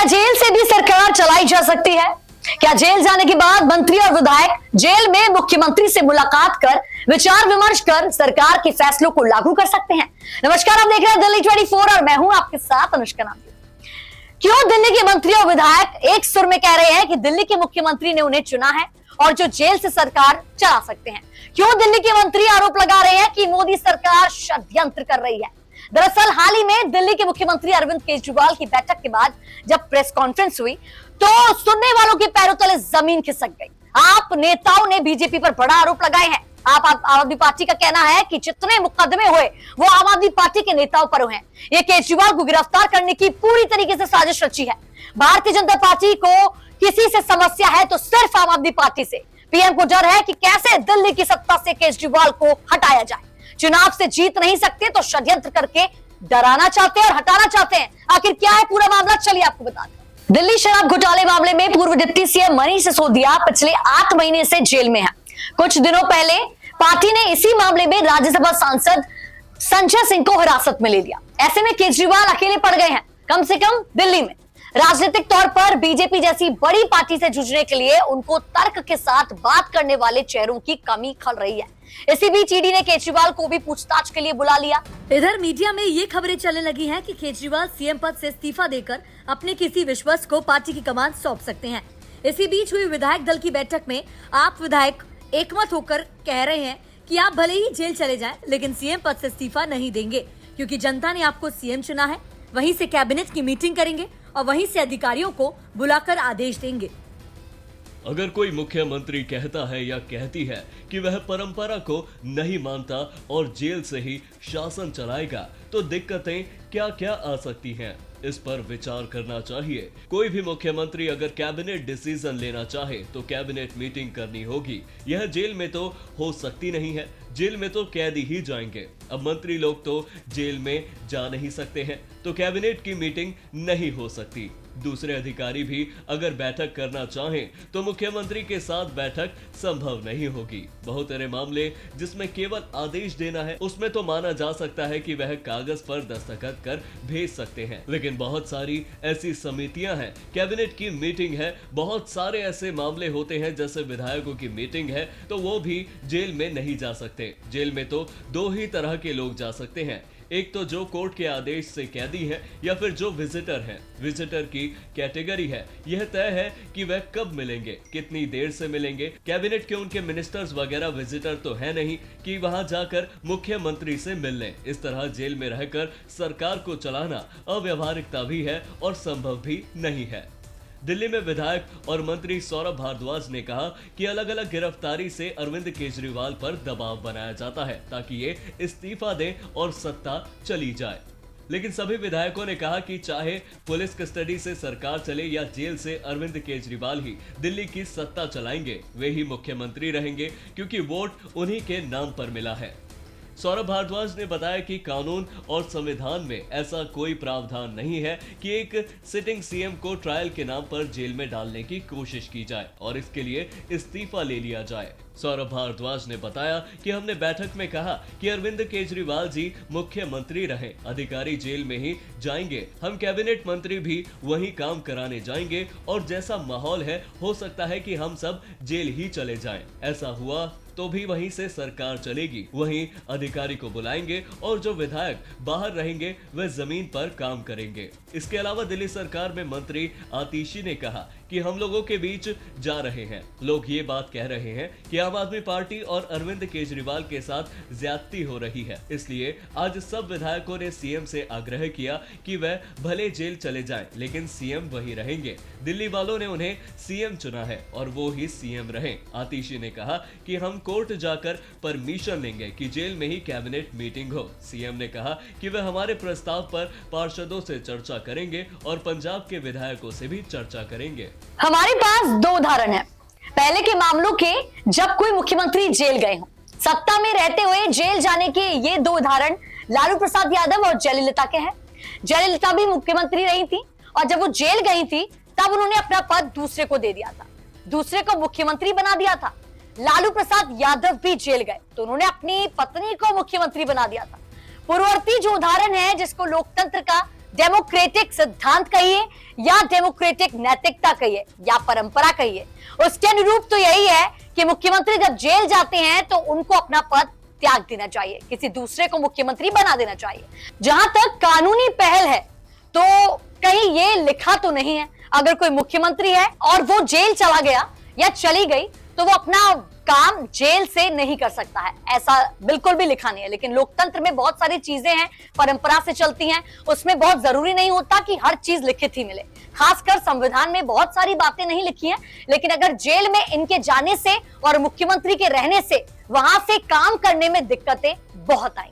क्या जेल से भी सरकार चलाई जा सकती है? क्या जेल जाने के बाद मंत्री और विधायक जेल में मुख्यमंत्री से मुलाकात कर विचार विमर्श कर सरकार के फैसलों को लागू कर सकते हैं? नमस्कार, आप देख रहे हैं दिल्ली 24 और मैं हूं आपके साथ अनुष्का नाम। क्यों दिल्ली के मंत्री और विधायक एक सुर में कह रहे हैं कि दिल्ली के मुख्यमंत्री ने उन्हें चुना है और जो जेल से सरकार चला सकते हैं? क्यों दिल्ली के मंत्री आरोप लगा रहे हैं कि मोदी सरकार षड्यंत्र कर रही है? दरअसल हाल ही में दिल्ली के मुख्यमंत्री अरविंद केजरीवाल की बैठक के बाद जब प्रेस कॉन्फ्रेंस हुई तो सुनने वालों के पैरों तले जमीन खिसक गई। आप नेताओं ने बीजेपी पर बड़ा आरोप लगाए हैं। आप आम आदमी पार्टी का कहना है कि जितने मुकदमे हुए वो आम आदमी पार्टी के नेताओं पर हुए हैं। ये केजरीवाल को गिरफ्तार करने की पूरी तरीके से साजिश रची है। भारतीय जनता पार्टी को किसी से समस्या है तो सिर्फ आम आदमी पार्टी से। पीएम को डर है कि कैसे दिल्ली की सत्ता से केजरीवाल को हटाया जाए। चुनाव से जीत नहीं सकते तो षड्यंत्र करके डराना चाहते हैं और हटाना चाहते हैं। आखिर क्या है पूरा मामला, चलिए आपको बताते हैं। दिल्ली शराब घोटाले मामले में पूर्व डिप्टी सीएम मनीष सिसोदिया पिछले 8 महीने से जेल में है। कुछ दिनों पहले पार्टी ने इसी मामले में राज्यसभा सांसद संजय सिंह को हिरासत में ले लिया। ऐसे में केजरीवाल अकेले पड़ गए हैं, कम से कम दिल्ली में। राजनीतिक तौर पर बीजेपी जैसी बड़ी पार्टी से जूझने के लिए उनको तर्क के साथ बात करने वाले चेहरों की कमी खल रही है। इसी बीच ईडी ने केजरीवाल को भी पूछताछ के लिए बुला लिया। इधर मीडिया में ये खबरें चलने लगी हैं कि केजरीवाल सीएम पद से इस्तीफा देकर अपने किसी विश्वस्त को पार्टी की कमान सौंप सकते हैं। इसी बीच हुई विधायक दल की बैठक में आप विधायक एकमत होकर कह रहे हैं कि आप भले ही जेल चले जाएं, लेकिन सीएम पद से इस्तीफा नहीं देंगे, क्योंकि जनता ने आपको सीएम चुना है। वहीं से कैबिनेट की मीटिंग करेंगे और वहीं से अधिकारियों को बुलाकर आदेश देंगे। अगर कोई मुख्यमंत्री कहता है या कहती है कि वह परंपरा को नहीं मानता और जेल से ही शासन चलाएगा, तो दिक्कतें क्या क्या आ सकती हैं, इस पर विचार करना चाहिए। कोई भी मुख्यमंत्री अगर कैबिनेट डिसीजन लेना चाहे तो कैबिनेट मीटिंग करनी होगी। यह जेल में तो हो सकती नहीं है, जेल में तो कैदी ही जाएंगे। अब मंत्री लोग तो जेल में जा नहीं सकते हैं, तो कैबिनेट की मीटिंग नहीं हो सकती। दूसरे अधिकारी भी अगर बैठक करना चाहें तो मुख्यमंत्री के साथ बैठक संभव नहीं होगी। बहुत सारे मामले जिसमें केवल आदेश देना है, उसमें तो माना जा सकता है कि वह कागज पर दस्तखत कर भेज सकते हैं, लेकिन बहुत सारी ऐसी समितियां हैं, कैबिनेट की मीटिंग है, बहुत सारे ऐसे मामले होते हैं जैसे विधायकों की मीटिंग है, तो वो भी जेल में नहीं जा सकते। जेल में तो 2 ही तरह के लोग जा सकते हैं, एक तो जो कोर्ट के आदेश से कैदी है या फिर जो विजिटर है। विजिटर की कैटेगरी है, यह तय है कि वह कब मिलेंगे, कितनी देर से मिलेंगे। कैबिनेट के उनके मिनिस्टर्स वगैरह विजिटर तो है नहीं कि वहां जाकर मुख्यमंत्री से मिल लें। इस तरह जेल में रहकर सरकार को चलाना अव्यावहारिकता भी है और संभव भी नहीं है। दिल्ली में विधायक और मंत्री सौरभ भारद्वाज ने कहा कि अलग अलग गिरफ्तारी से अरविंद केजरीवाल पर दबाव बनाया जाता है ताकि ये इस्तीफा दें और सत्ता चली जाए। लेकिन सभी विधायकों ने कहा कि चाहे पुलिस कस्टडी से सरकार चले या जेल से अरविंद केजरीवाल ही दिल्ली की सत्ता चलाएंगे, वे ही मुख्यमंत्री रहेंगे, क्योंकि वोट उन्हीं के नाम पर मिला है। सौरभ भारद्वाज ने बताया कि कानून और संविधान में ऐसा कोई प्रावधान नहीं है कि एक सिटिंग सीएम को ट्रायल के नाम पर जेल में डालने की कोशिश की जाए और इसके लिए इस्तीफा ले लिया जाए। सौरभ भारद्वाज ने बताया कि हमने बैठक में कहा कि अरविंद केजरीवाल जी मुख्यमंत्री रहे, अधिकारी जेल में ही जाएंगे, हम कैबिनेट मंत्री भी वही काम कराने जाएंगे और जैसा माहौल है हो सकता है कि हम सब जेल ही चले जाएं। ऐसा हुआ तो भी वहीं से सरकार चलेगी, वहीं अधिकारी को बुलाएंगे और जो विधायक बाहर रहेंगे वे जमीन पर काम करेंगे। इसके अलावा दिल्ली सरकार में मंत्री आतिशी ने कहा कि हम लोगों के बीच जा रहे हैं, लोग ये बात कह रहे हैं कि आम आदमी पार्टी और अरविंद केजरीवाल के साथ ज्यादती हो रही है, इसलिए आज सब विधायकों ने सीएम से आग्रह किया कि वह भले जेल चले जाएं, लेकिन सीएम वही रहेंगे। दिल्ली वालों ने उन्हें सीएम चुना है और वो ही सीएम रहें। आतिशी ने कहा कि हम कोर्ट जाकर परमिशन लेंगे कि जेल में ही कैबिनेट मीटिंग हो। सीएम ने कहा कि वह हमारे प्रस्ताव पर पार्षदों से चर्चा करेंगे और पंजाब के विधायकों से भी चर्चा करेंगे। हमारे पास 2 उदाहरण हैं। पहले के मामलों के जब कोई मुख्यमंत्री जेल गए हो, सत्ता में रहते हुए जेल जाने के ये 2 उदाहरण लालू प्रसाद यादव और जयललिता के हैं। जयललिता भी मुख्यमंत्री रही थी और जब वो जेल गई थी तब उन्होंने अपना पद दूसरे को दे दिया था, दूसरे को मुख्यमंत्री बना दिया था। लालू प्रसाद यादव भी जेल गए तो उन्होंने अपनी पत्नी को मुख्यमंत्री बना दिया था। पूर्ववर्ती जो उदाहरण है जिसको लोकतंत्र का डेमोक्रेटिक सिद्धांत कहिए या डेमोक्रेटिक नैतिकता कहिए या परंपरा कहिए, उसके अनुरूप तो यही है कि मुख्यमंत्री जब जेल जाते हैं तो उनको अपना पद त्याग देना चाहिए, किसी दूसरे को मुख्यमंत्री बना देना चाहिए। जहां तक कानूनी पहल है तो कहीं ये लिखा तो नहीं है अगर कोई मुख्यमंत्री है और वो जेल चला गया या चली गई तो वो अपना काम जेल से नहीं कर सकता है, ऐसा बिल्कुल भी लिखा नहीं है। लेकिन लोकतंत्र में बहुत सारी चीजें हैं, परंपरा से चलती हैं, उसमें बहुत जरूरी नहीं होता कि हर चीज लिखित ही मिले। खासकर संविधान में बहुत सारी बातें नहीं लिखी हैं, लेकिन अगर जेल में इनके जाने से और मुख्यमंत्री के रहने से वहां से काम करने में दिक्कतें बहुत आएंगी।